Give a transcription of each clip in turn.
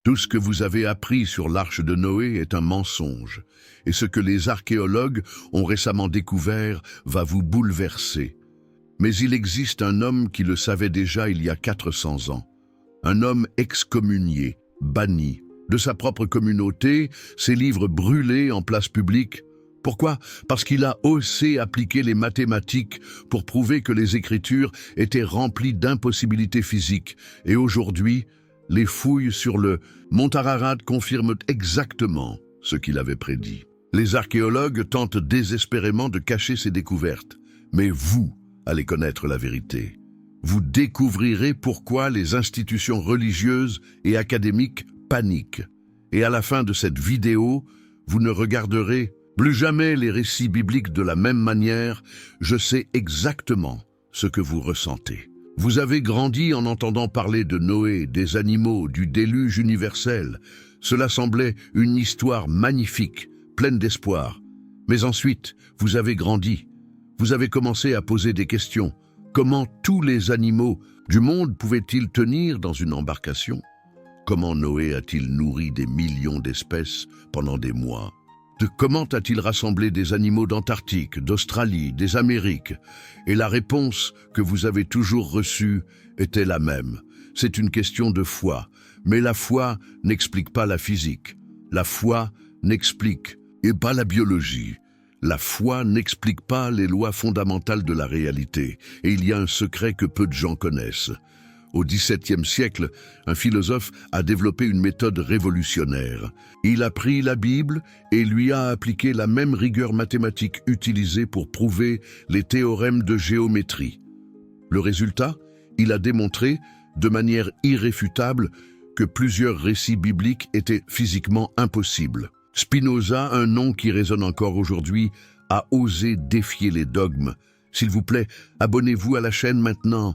Tout ce que vous avez appris sur l'arche de Noé est un mensonge, et ce que les archéologues ont récemment découvert va vous bouleverser. Mais il existe un homme qui le savait déjà il y a 400 ans. Un homme excommunié, banni, de sa propre communauté, ses livres brûlés en place publique. Pourquoi? Parce qu'il a osé appliquer les mathématiques pour prouver que les Écritures étaient remplies d'impossibilités physiques. Et aujourd'hui, les fouilles sur le mont Ararat confirment exactement ce qu'il avait prédit. Les archéologues tentent désespérément de cacher ces découvertes, mais vous allez connaître la vérité. Vous découvrirez pourquoi les institutions religieuses et académiques paniquent. Et à la fin de cette vidéo, vous ne regarderez plus jamais les récits bibliques de la même manière. Je sais exactement ce que vous ressentez. Vous avez grandi en entendant parler de Noé, des animaux, du déluge universel. Cela semblait une histoire magnifique, pleine d'espoir. Mais ensuite, vous avez grandi. Vous avez commencé à poser des questions. Comment tous les animaux du monde pouvaient-ils tenir dans une embarcation? Comment Noé a-t-il nourri des millions d'espèces pendant des mois? Comment a-t-il rassemblé des animaux d'Antarctique, d'Australie, des Amériques? Et la réponse que vous avez toujours reçue était la même. C'est une question de foi. Mais la foi n'explique pas la physique. La foi n'explique pas la biologie. La foi n'explique pas les lois fondamentales de la réalité. Et il y a un secret que peu de gens connaissent. Au XVIIe siècle, un philosophe a développé une méthode révolutionnaire. Il a pris la Bible et lui a appliqué la même rigueur mathématique utilisée pour prouver les théorèmes de géométrie. Le résultat, il a démontré, de manière irréfutable, que plusieurs récits bibliques étaient physiquement impossibles. Spinoza, un nom qui résonne encore aujourd'hui, a osé défier les dogmes. S'il vous plaît, abonnez-vous à la chaîne maintenant.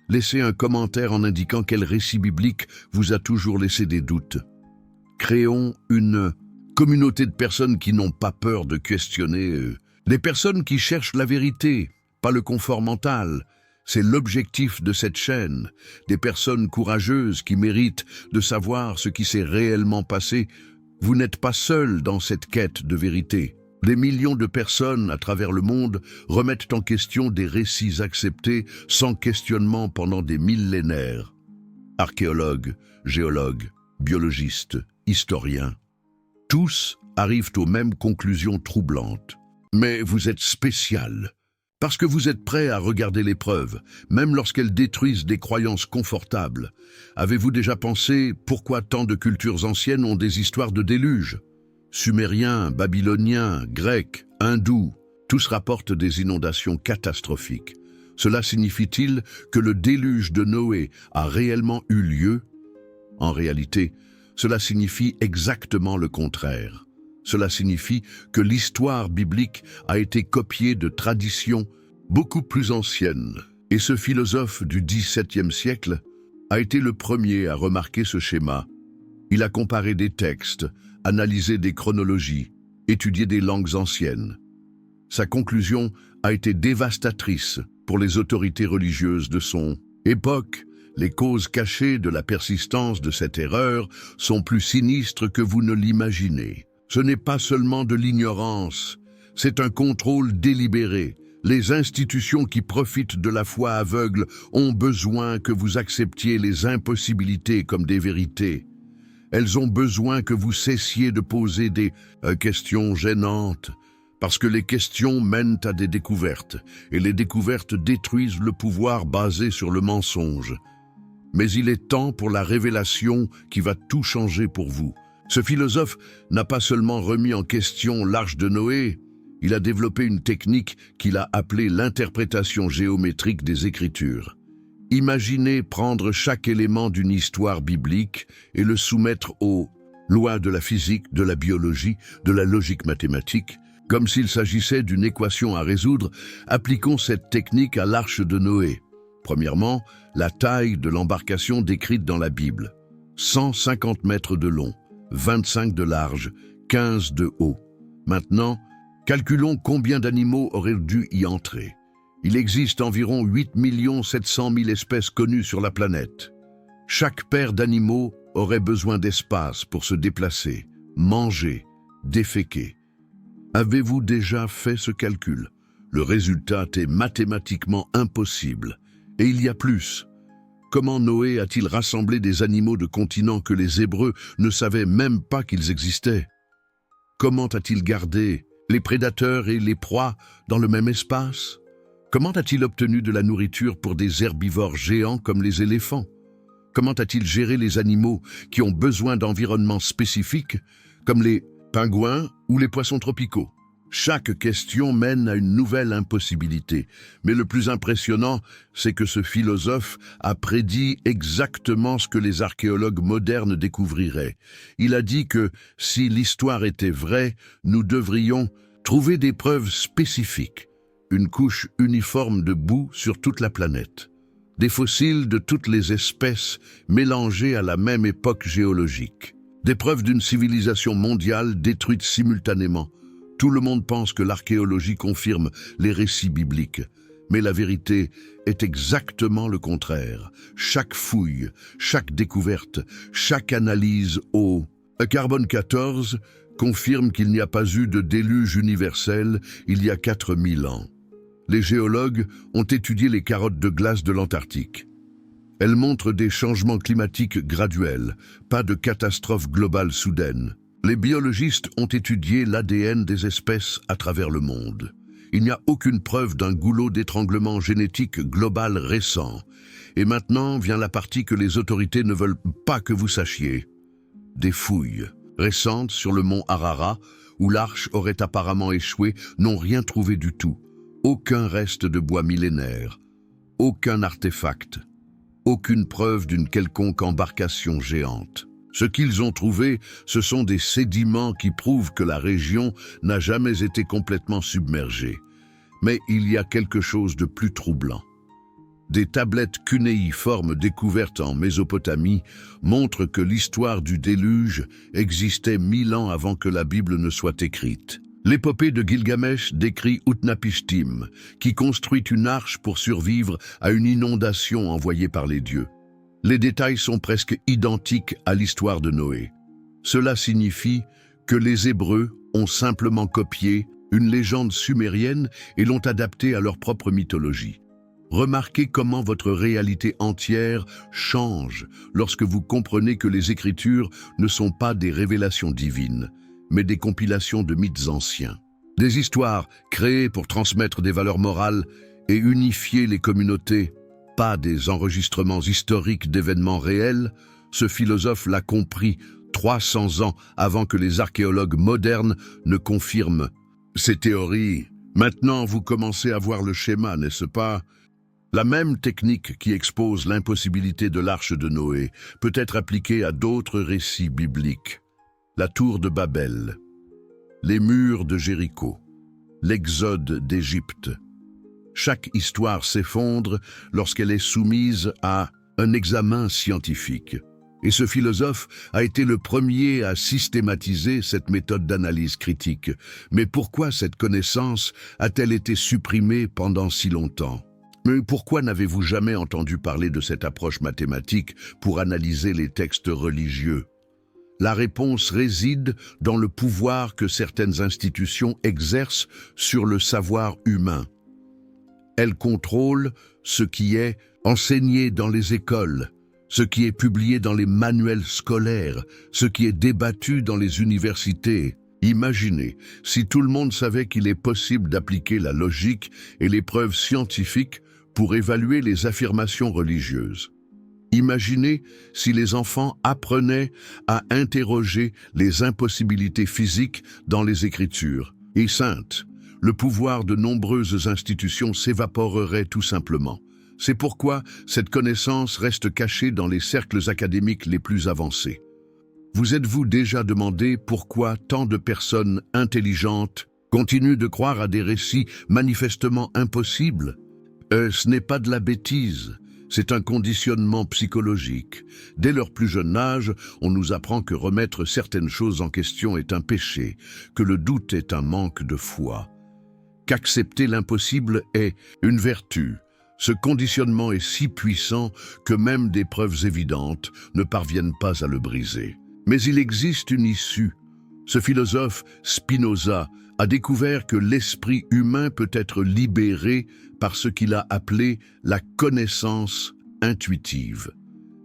Laissez un commentaire en indiquant quel récit biblique vous a toujours laissé des doutes. Créons une communauté de personnes qui n'ont pas peur de questionner. Les personnes qui cherchent la vérité, pas le confort mental. C'est l'objectif de cette chaîne. Des personnes courageuses qui méritent de savoir ce qui s'est réellement passé. Vous n'êtes pas seul dans cette quête de vérité. Des millions de personnes à travers le monde remettent en question des récits acceptés sans questionnement pendant des millénaires. Archéologues, géologues, biologistes, historiens, tous arrivent aux mêmes conclusions troublantes. Mais vous êtes spécial, parce que vous êtes prêt à regarder les preuves, même lorsqu'elles détruisent des croyances confortables. Avez-vous déjà pensé pourquoi tant de cultures anciennes ont des histoires de déluge ? Sumériens, babyloniens, grecs, hindous, tous rapportent des inondations catastrophiques. Cela signifie-t-il que le déluge de Noé a réellement eu lieu? En réalité, cela signifie exactement le contraire. Cela signifie que l'histoire biblique a été copiée de traditions beaucoup plus anciennes. Et ce philosophe du XVIIe siècle a été le premier à remarquer ce schéma. Il a comparé des textes, analysé des chronologies, étudié des langues anciennes. Sa conclusion a été dévastatrice pour les autorités religieuses de son époque. Les causes cachées de la persistance de cette erreur sont plus sinistres que vous ne l'imaginez. Ce n'est pas seulement de l'ignorance, c'est un contrôle délibéré. Les institutions qui profitent de la foi aveugle ont besoin que vous acceptiez les impossibilités comme des vérités. Elles ont besoin que vous cessiez de poser des questions gênantes, parce que les questions mènent à des découvertes, et les découvertes détruisent le pouvoir basé sur le mensonge. Mais il est temps pour la révélation qui va tout changer pour vous. Ce philosophe n'a pas seulement remis en question l'arche de Noé, il a développé une technique qu'il a appelée l'interprétation géométrique des Écritures. Imaginez prendre chaque élément d'une histoire biblique et le soumettre aux lois de la physique, de la biologie, de la logique mathématique, comme s'il s'agissait d'une équation à résoudre. Appliquons cette technique à l'arche de Noé. Premièrement, la taille de l'embarcation décrite dans la Bible. 150 mètres de long, 25 de large, 15 de haut. Maintenant, calculons combien d'animaux auraient dû y entrer. Il existe environ 8 700 000 espèces connues sur la planète. Chaque paire d'animaux auraient besoin d'espace pour se déplacer, manger, déféquer. Avez-vous déjà fait ce calcul? Le résultat est mathématiquement impossible. Et il y a plus. Comment Noé a-t-il rassemblé des animaux de continents que les Hébreux ne savaient même pas qu'ils existaient? Comment a-t-il gardé les prédateurs et les proies dans le même espace? Comment a-t-il obtenu de la nourriture pour des herbivores géants comme les éléphants? Comment a-t-il géré les animaux qui ont besoin d'environnements spécifiques, comme les pingouins ou les poissons tropicaux? Chaque question mène à une nouvelle impossibilité. Mais le plus impressionnant, c'est que ce philosophe a prédit exactement ce que les archéologues modernes découvriraient. Il a dit que, si l'histoire était vraie, nous devrions trouver des preuves spécifiques. Une couche uniforme de boue sur toute la planète. Des fossiles de toutes les espèces mélangés à la même époque géologique. Des preuves d'une civilisation mondiale détruite simultanément. Tout le monde pense que l'archéologie confirme les récits bibliques. Mais la vérité est exactement le contraire. Chaque fouille, chaque découverte, chaque analyse au carbone 14 confirme qu'il n'y a pas eu de déluge universel il y a 4000 ans. Les géologues ont étudié les carottes de glace de l'Antarctique. Elles montrent des changements climatiques graduels, pas de catastrophe globale soudaine. Les biologistes ont étudié l'ADN des espèces à travers le monde. Il n'y a aucune preuve d'un goulot d'étranglement génétique global récent. Et maintenant vient la partie que les autorités ne veulent pas que vous sachiez. Des fouilles récentes sur le mont Ararat, où l'arche aurait apparemment échoué, n'ont rien trouvé du tout. Aucun reste de bois millénaire, aucun artefact, aucune preuve d'une quelconque embarcation géante. Ce qu'ils ont trouvé, ce sont des sédiments qui prouvent que la région n'a jamais été complètement submergée. Mais il y a quelque chose de plus troublant. Des tablettes cunéiformes découvertes en Mésopotamie montrent que l'histoire du déluge existait 1000 ans avant que la Bible ne soit écrite. L'épopée de Gilgamesh décrit Utnapishtim, qui construit une arche pour survivre à une inondation envoyée par les dieux. Les détails sont presque identiques à l'histoire de Noé. Cela signifie que les Hébreux ont simplement copié une légende sumérienne et l'ont adaptée à leur propre mythologie. Remarquez comment votre réalité entière change lorsque vous comprenez que les Écritures ne sont pas des révélations divines, mais des compilations de mythes anciens. Des histoires créées pour transmettre des valeurs morales et unifier les communautés, pas des enregistrements historiques d'événements réels. Ce philosophe l'a compris 300 ans avant que les archéologues modernes ne confirment ces théories. Maintenant, vous commencez à voir le schéma, n'est-ce pas? La même technique qui expose l'impossibilité de l'arche de Noé peut être appliquée à d'autres récits bibliques. La tour de Babel, les murs de Jéricho, l'exode d'Égypte. Chaque histoire s'effondre lorsqu'elle est soumise à un examen scientifique. Et ce philosophe a été le premier à systématiser cette méthode d'analyse critique. Mais pourquoi cette connaissance a-t-elle été supprimée pendant si longtemps? Mais pourquoi n'avez-vous jamais entendu parler de cette approche mathématique pour analyser les textes religieux? La réponse réside dans le pouvoir que certaines institutions exercent sur le savoir humain. Elles contrôlent ce qui est enseigné dans les écoles, ce qui est publié dans les manuels scolaires, ce qui est débattu dans les universités. Imaginez si tout le monde savait qu'il est possible d'appliquer la logique et les preuves scientifiques pour évaluer les affirmations religieuses. Imaginez si les enfants apprenaient à interroger les impossibilités physiques dans les Écritures. Et saintes, le pouvoir de nombreuses institutions s'évaporerait tout simplement. C'est pourquoi cette connaissance reste cachée dans les cercles académiques les plus avancés. Vous êtes-vous déjà demandé pourquoi tant de personnes intelligentes continuent de croire à des récits manifestement impossibles? Ce n'est pas de la bêtise. C'est un conditionnement psychologique. Dès leur plus jeune âge, on nous apprend que remettre certaines choses en question est un péché, que le doute est un manque de foi, qu'accepter l'impossible est une vertu. Ce conditionnement est si puissant que même des preuves évidentes ne parviennent pas à le briser. Mais il existe une issue. Ce philosophe, Spinoza, a découvert que l'esprit humain peut être libéré par ce qu'il a appelé la connaissance intuitive,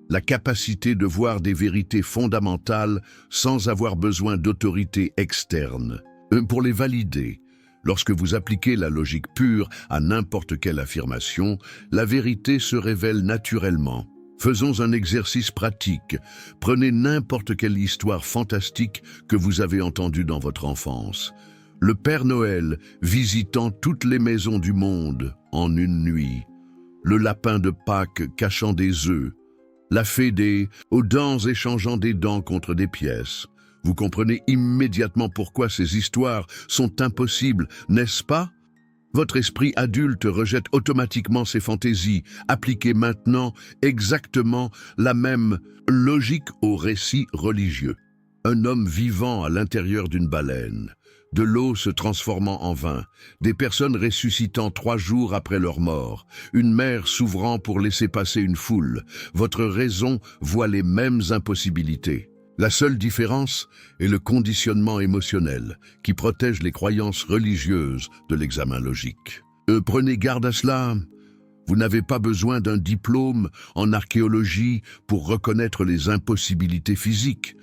la capacité de voir des vérités fondamentales sans avoir besoin d'autorité externe. Pour les valider, lorsque vous appliquez la logique pure à n'importe quelle affirmation, la vérité se révèle naturellement. Faisons un exercice pratique. Prenez n'importe quelle histoire fantastique que vous avez entendue dans votre enfance. Le Père Noël visitant toutes les maisons du monde en une nuit. Le lapin de Pâques cachant des œufs. La Fédé aux dents échangeant des dents contre des pièces. Vous comprenez immédiatement pourquoi ces histoires sont impossibles, n'est-ce pas? Votre esprit adulte rejette automatiquement ces fantaisies. Appliquez maintenant exactement la même logique au récit religieux. Un homme vivant à l'intérieur d'une baleine, de l'eau se transformant en vin, des personnes ressuscitant 3 jours après leur mort, une mer s'ouvrant pour laisser passer une foule. Votre raison voit les mêmes impossibilités. La seule différence est le conditionnement émotionnel qui protège les croyances religieuses de l'examen logique. Prenez garde à cela. Vous n'avez pas besoin d'un diplôme en archéologie pour reconnaître les impossibilités physiques.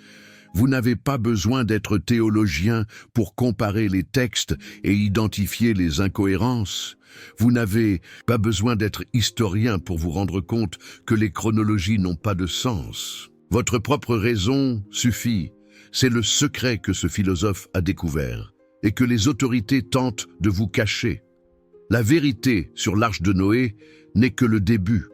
Vous n'avez pas besoin d'être théologien pour comparer les textes et identifier les incohérences. Vous n'avez pas besoin d'être historien pour vous rendre compte que les chronologies n'ont pas de sens. Votre propre raison suffit. C'est le secret que ce philosophe a découvert et que les autorités tentent de vous cacher. La vérité sur l'arche de Noé n'est que le début.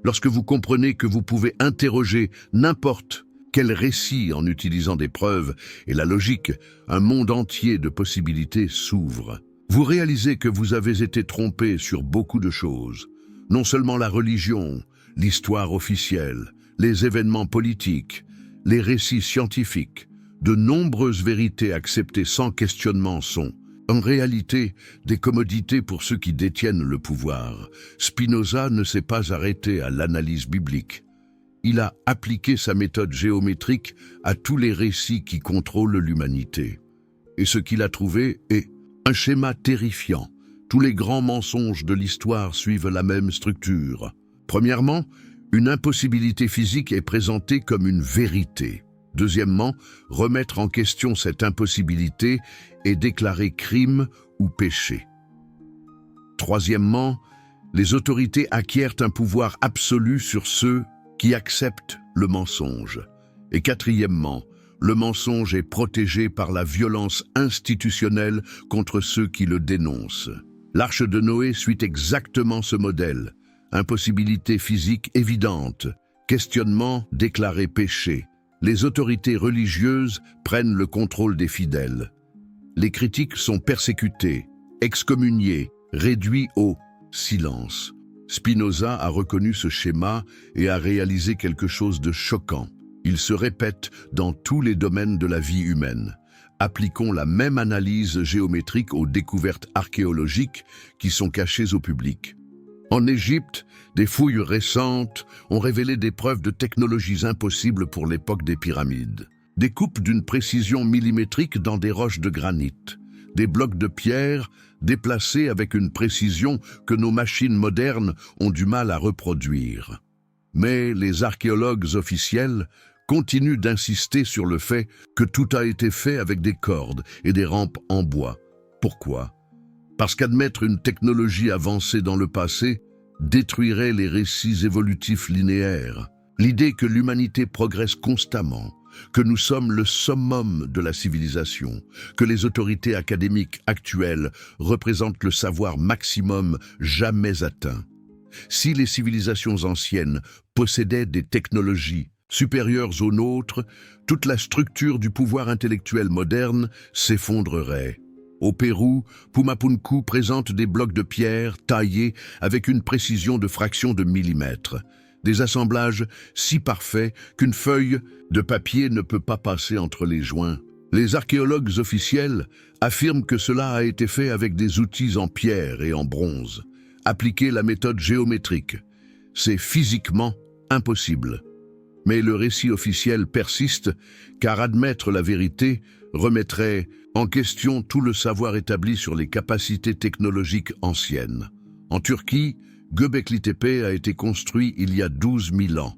Lorsque vous comprenez que vous pouvez interroger n'importe quel récit en utilisant des preuves et la logique, un monde entier de possibilités s'ouvre. Vous réalisez que vous avez été trompé sur beaucoup de choses. Non seulement la religion, l'histoire officielle, les événements politiques, les récits scientifiques, de nombreuses vérités acceptées sans questionnement sont, en réalité, des commodités pour ceux qui détiennent le pouvoir. Spinoza ne s'est pas arrêté à l'analyse biblique. Il a appliqué sa méthode géométrique à tous les récits qui contrôlent l'humanité. Et ce qu'il a trouvé est un schéma terrifiant. Tous les grands mensonges de l'histoire suivent la même structure. Premièrement, une impossibilité physique est présentée comme une vérité. Deuxièmement, remettre en question cette impossibilité est déclaré crime ou péché. Troisièmement, les autorités acquièrent un pouvoir absolu sur ceux qui acceptent le mensonge. Et quatrièmement, le mensonge est protégé par la violence institutionnelle contre ceux qui le dénoncent. L'Arche de Noé suit exactement ce modèle. Impossibilité physique évidente, questionnement déclaré péché. Les autorités religieuses prennent le contrôle des fidèles. Les critiques sont persécutés, excommuniés, réduits au silence. Spinoza a reconnu ce schéma et a réalisé quelque chose de choquant. Il se répète dans tous les domaines de la vie humaine. Appliquons la même analyse géométrique aux découvertes archéologiques qui sont cachées au public. En Égypte, des fouilles récentes ont révélé des preuves de technologies impossibles pour l'époque des pyramides. Des coupes d'une précision millimétrique dans des roches de granit, des blocs de pierre déplacés avec une précision que nos machines modernes ont du mal à reproduire. Mais les archéologues officiels continuent d'insister sur le fait que tout a été fait avec des cordes et des rampes en bois. Pourquoi ? Parce qu'admettre une technologie avancée dans le passé détruirait les récits évolutifs linéaires. L'idée que l'humanité progresse constamment, que nous sommes le summum de la civilisation, que les autorités académiques actuelles représentent le savoir maximum jamais atteint. Si les civilisations anciennes possédaient des technologies supérieures aux nôtres, toute la structure du pouvoir intellectuel moderne s'effondrerait. Au Pérou, Pumapunku présente des blocs de pierre taillés avec une précision de fraction de millimètre. Des assemblages si parfaits qu'une feuille de papier ne peut pas passer entre les joints. Les archéologues officiels affirment que cela a été fait avec des outils en pierre et en bronze. appliquer la méthode géométrique. C'est physiquement impossible. Mais le récit officiel persiste, car admettre la vérité remettrait en question tout le savoir établi sur les capacités technologiques anciennes. En Turquie, Göbekli Tepe a été construit il y a 12 000 ans.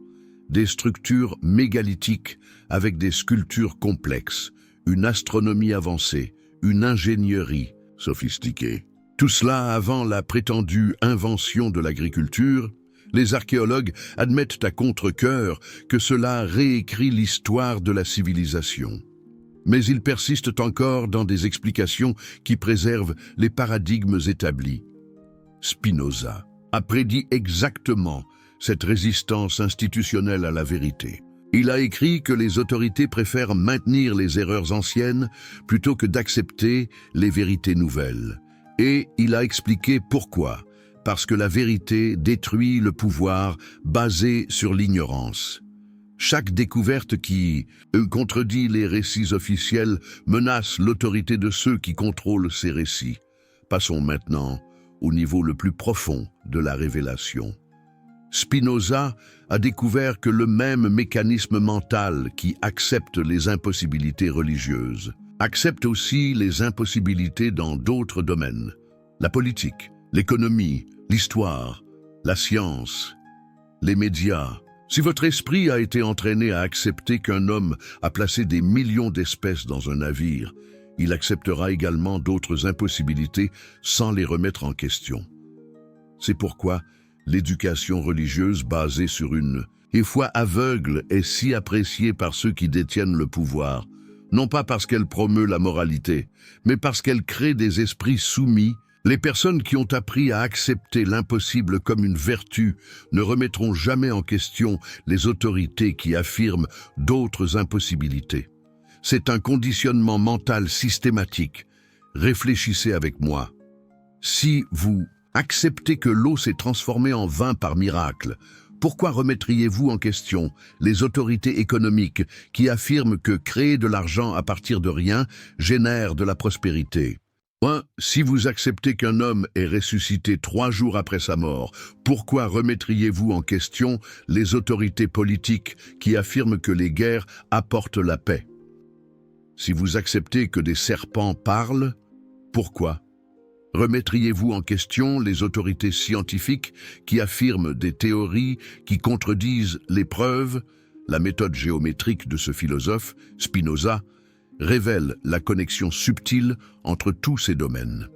Des structures mégalithiques avec des sculptures complexes, une astronomie avancée, une ingénierie sophistiquée. Tout cela avant la prétendue invention de l'agriculture. Les archéologues admettent à contre-cœur que cela réécrit l'histoire de la civilisation. Mais ils persistent encore dans des explications qui préservent les paradigmes établis. Spinoza a prédit exactement cette résistance institutionnelle à la vérité. Il a écrit que les autorités préfèrent maintenir les erreurs anciennes plutôt que d'accepter les vérités nouvelles. Et il a expliqué pourquoi. Parce que la vérité détruit le pouvoir basé sur l'ignorance. Chaque découverte qui contredit les récits officiels menace l'autorité de ceux qui contrôlent ces récits. Passons maintenant au niveau le plus profond de la révélation. Spinoza a découvert que le même mécanisme mental qui accepte les impossibilités religieuses accepte aussi les impossibilités dans d'autres domaines. La politique, l'économie, l'histoire, la science, les médias. Si votre esprit a été entraîné à accepter qu'un homme a placé des millions d'espèces dans un navire, il acceptera également d'autres impossibilités sans les remettre en question. C'est pourquoi l'éducation religieuse basée sur une foi aveugle est si appréciée par ceux qui détiennent le pouvoir, non pas parce qu'elle promeut la moralité, mais parce qu'elle crée des esprits soumis. Les personnes qui ont appris à accepter l'impossible comme une vertu ne remettront jamais en question les autorités qui affirment d'autres impossibilités. C'est un conditionnement mental systématique. Réfléchissez avec moi. Si vous acceptez que l'eau s'est transformée en vin par miracle, pourquoi remettriez-vous en question les autorités économiques qui affirment que créer de l'argent à partir de rien génère de la prospérité ? Si vous acceptez qu'un homme est ressuscité 3 jours après sa mort, pourquoi remettriez-vous en question les autorités politiques qui affirment que les guerres apportent la paix? Si vous acceptez que des serpents parlent, pourquoi remettriez-vous en question les autorités scientifiques qui affirment des théories qui contredisent les preuves? La méthode géométrique de ce philosophe, Spinoza, révèle la connexion subtile entre tous ces domaines.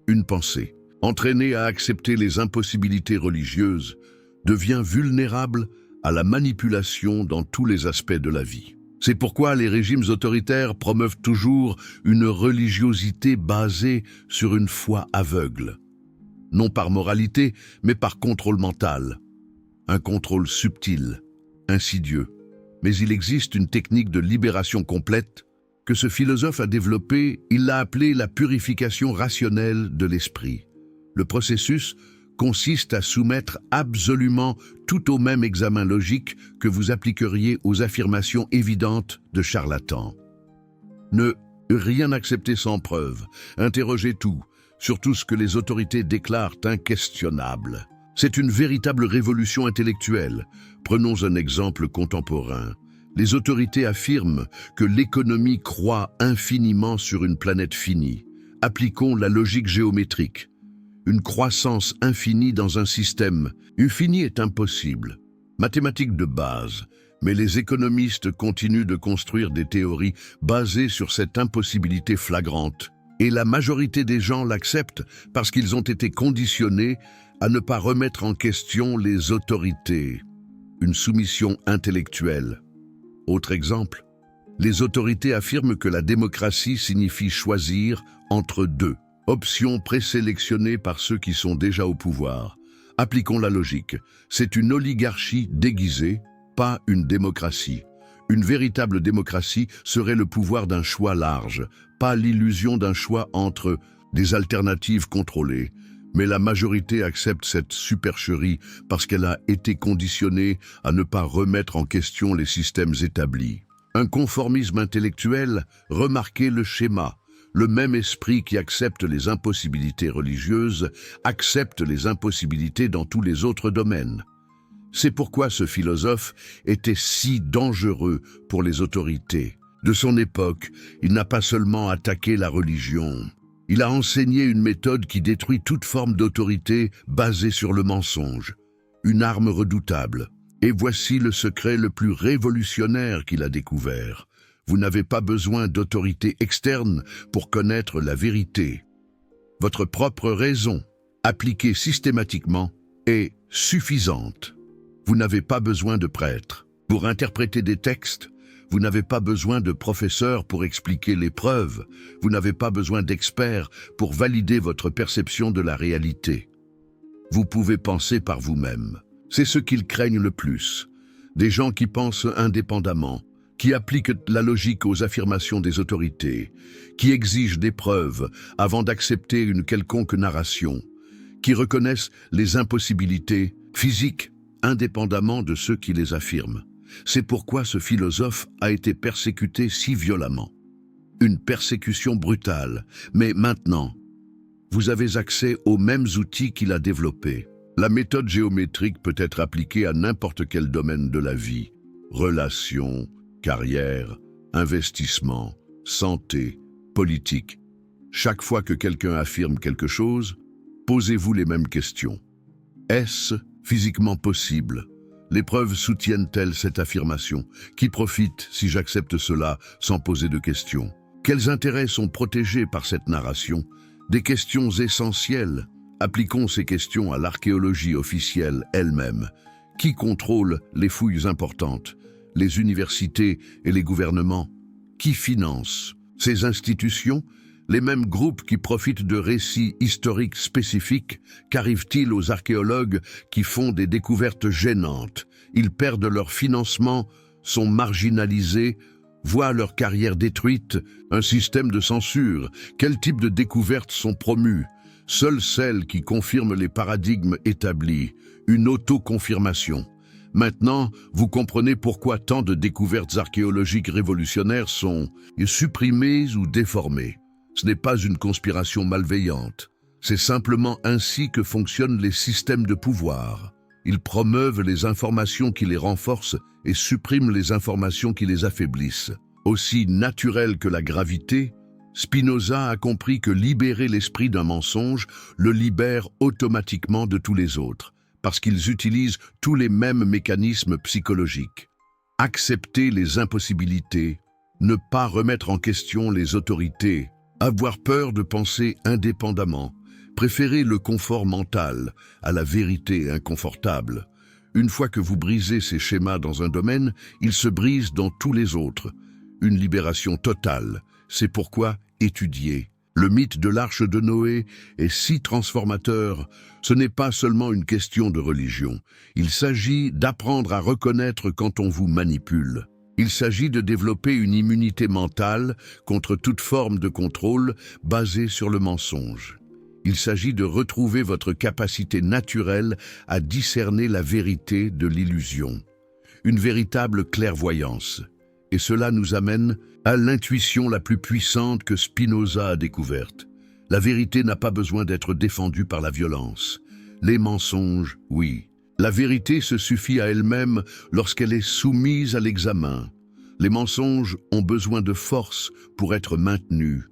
Une pensée, entraînée à accepter les impossibilités religieuses, devient vulnérable à la manipulation dans tous les aspects de la vie. C'est pourquoi les régimes autoritaires promeuvent toujours une religiosité basée sur une foi aveugle. Non par moralité, mais par contrôle mental. Un contrôle subtil, insidieux. Mais il existe une technique de libération complète que ce philosophe a développée. Il l'a appelée la purification rationnelle de l'esprit. Le processus consiste à soumettre absolument tout au même examen logique que vous appliqueriez aux affirmations évidentes de charlatans. Ne rien accepter sans preuve, interrogez tout, surtout ce que les autorités déclarent inquestionnable. C'est une véritable révolution intellectuelle. Prenons un exemple contemporain. Les autorités affirment que l'économie croît infiniment sur une planète finie. Appliquons la logique géométrique. Une croissance infinie dans un système infini est impossible. Mathématiques de base, mais les économistes continuent de construire des théories basées sur cette impossibilité flagrante. Et la majorité des gens l'acceptent parce qu'ils ont été conditionnés à ne pas remettre en question les autorités. Une soumission intellectuelle. Autre exemple, les autorités affirment que la démocratie signifie choisir entre deux options présélectionnées par ceux qui sont déjà au pouvoir. Appliquons la logique. C'est une oligarchie déguisée, pas une démocratie. Une véritable démocratie serait le pouvoir d'un choix large, pas l'illusion d'un choix entre des alternatives contrôlées. Mais la majorité accepte cette supercherie parce qu'elle a été conditionnée à ne pas remettre en question les systèmes établis. Un conformisme intellectuel, remarquez le schéma. Le même esprit qui accepte les impossibilités religieuses accepte les impossibilités dans tous les autres domaines. C'est pourquoi ce philosophe était si dangereux pour les autorités. De son époque, il n'a pas seulement attaqué la religion, il a enseigné une méthode qui détruit toute forme d'autorité basée sur le mensonge, une arme redoutable. Et voici le secret le plus révolutionnaire qu'il a découvert. Vous n'avez pas besoin d'autorité externe pour connaître la vérité. Votre propre raison, appliquée systématiquement, est suffisante. Vous n'avez pas besoin de prêtres pour interpréter des textes. Vous n'avez pas besoin de professeurs pour expliquer les preuves. Vous n'avez pas besoin d'experts pour valider votre perception de la réalité. Vous pouvez penser par vous-même. C'est ce qu'ils craignent le plus. Des gens qui pensent indépendamment, qui appliquent la logique aux affirmations des autorités, qui exigent des preuves avant d'accepter une quelconque narration, qui reconnaissent les impossibilités physiques indépendamment de ceux qui les affirment. C'est pourquoi ce philosophe a été persécuté si violemment. Une persécution brutale, mais maintenant, vous avez accès aux mêmes outils qu'il a développés. La méthode géométrique peut être appliquée à n'importe quel domaine de la vie. Relations, carrière, investissement, santé, politique. Chaque fois que quelqu'un affirme quelque chose, posez-vous les mêmes questions. Est-ce physiquement possible? Les preuves soutiennent-elles cette affirmation? Qui profite si j'accepte cela sans poser de questions? Quels intérêts sont protégés par cette narration? Des questions essentielles. Appliquons ces questions à l'archéologie officielle elle-même. Qui contrôle les fouilles importantes? Les universités et les gouvernements? Qui finance ces institutions? Les mêmes groupes qui profitent de récits historiques spécifiques, qu'arrive-t-il aux archéologues qui font des découvertes gênantes? Ils perdent leur financement, sont marginalisés, voient leur carrière détruite, un système de censure. Quel type de découvertes sont promues? Seules celles qui confirment les paradigmes établis, une autoconfirmation. Maintenant, vous comprenez pourquoi tant de découvertes archéologiques révolutionnaires sont supprimées ou déformées. Ce n'est pas une conspiration malveillante. C'est simplement ainsi que fonctionnent les systèmes de pouvoir. Ils promeuvent les informations qui les renforcent et suppriment les informations qui les affaiblissent. Aussi naturel que la gravité, Spinoza a compris que libérer l'esprit d'un mensonge le libère automatiquement de tous les autres, parce qu'ils utilisent tous les mêmes mécanismes psychologiques. Accepter les impossibilités, ne pas remettre en question les autorités, avoir peur de penser indépendamment, préférer le confort mental à la vérité inconfortable. Une fois que vous brisez ces schémas dans un domaine, ils se brisent dans tous les autres. Une libération totale. C'est pourquoi étudier. Le mythe de l'Arche de Noé est si transformateur. Ce n'est pas seulement une question de religion. Il s'agit d'apprendre à reconnaître quand on vous manipule. Il s'agit de développer une immunité mentale contre toute forme de contrôle basée sur le mensonge. Il s'agit de retrouver votre capacité naturelle à discerner la vérité de l'illusion. Une véritable clairvoyance. Et cela nous amène à l'intuition la plus puissante que Spinoza a découverte. La vérité n'a pas besoin d'être défendue par la violence. Les mensonges, oui. La vérité se suffit à elle-même lorsqu'elle est soumise à l'examen. Les mensonges ont besoin de force pour être maintenus.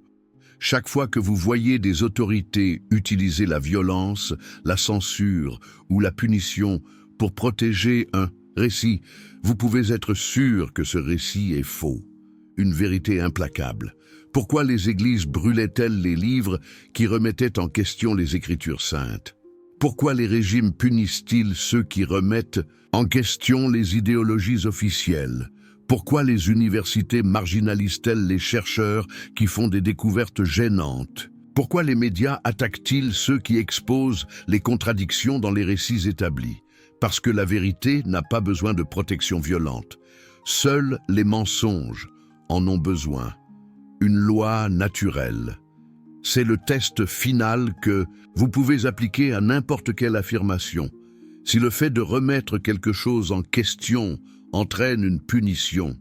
Chaque fois que vous voyez des autorités utiliser la violence, la censure ou la punition pour protéger un récit, vous pouvez être sûr que ce récit est faux. Une vérité implacable. Pourquoi les églises brûlaient-elles les livres qui remettaient en question les Écritures saintes? Pourquoi les régimes punissent-ils ceux qui remettent en question les idéologies officielles? Pourquoi les universités marginalisent-elles les chercheurs qui font des découvertes gênantes? Pourquoi les médias attaquent-ils ceux qui exposent les contradictions dans les récits établis? Parce que la vérité n'a pas besoin de protection violente. Seuls les mensonges en ont besoin. Une loi naturelle. C'est le test final que vous pouvez appliquer à n'importe quelle affirmation. Si le fait de remettre quelque chose en question entraîne une punition,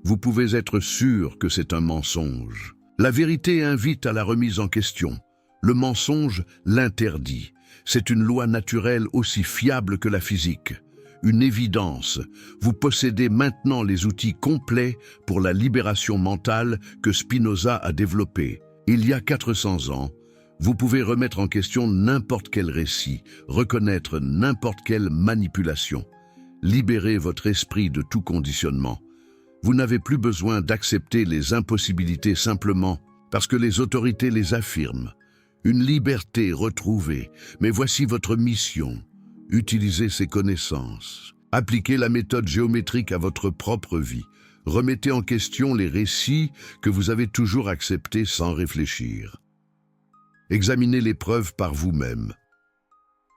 vous pouvez être sûr que c'est un mensonge. La vérité invite à la remise en question. Le mensonge l'interdit. C'est une loi naturelle aussi fiable que la physique. Une évidence. Vous possédez maintenant les outils complets pour la libération mentale que Spinoza a développés. Il y a 400 ans, vous pouvez remettre en question n'importe quel récit, reconnaître n'importe quelle manipulation, libérer votre esprit de tout conditionnement. Vous n'avez plus besoin d'accepter les impossibilités simplement parce que les autorités les affirment. Une liberté retrouvée, mais voici votre mission. Utilisez ces connaissances. Appliquez la méthode géométrique à votre propre vie. Remettez en question les récits que vous avez toujours acceptés sans réfléchir. Examinez les preuves par vous-même.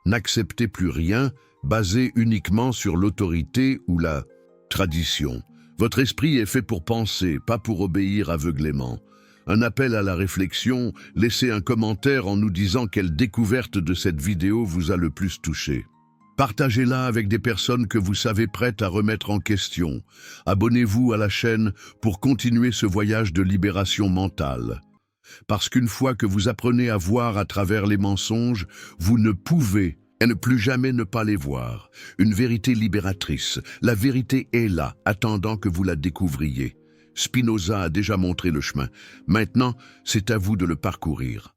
N'acceptez plus rien basé uniquement sur l'autorité ou la tradition. Votre esprit est fait pour penser, pas pour obéir aveuglément. Un appel à la réflexion, laissez un commentaire en nous disant quelle découverte de cette vidéo vous a le plus touché. Partagez-la avec des personnes que vous savez prêtes à remettre en question. Abonnez-vous à la chaîne pour continuer ce voyage de libération mentale. Parce qu'une fois que vous apprenez à voir à travers les mensonges, vous ne pouvez et ne plus jamais ne pas les voir. Une vérité libératrice. La vérité est là, attendant que vous la découvriez. Spinoza a déjà montré le chemin. Maintenant, c'est à vous de le parcourir.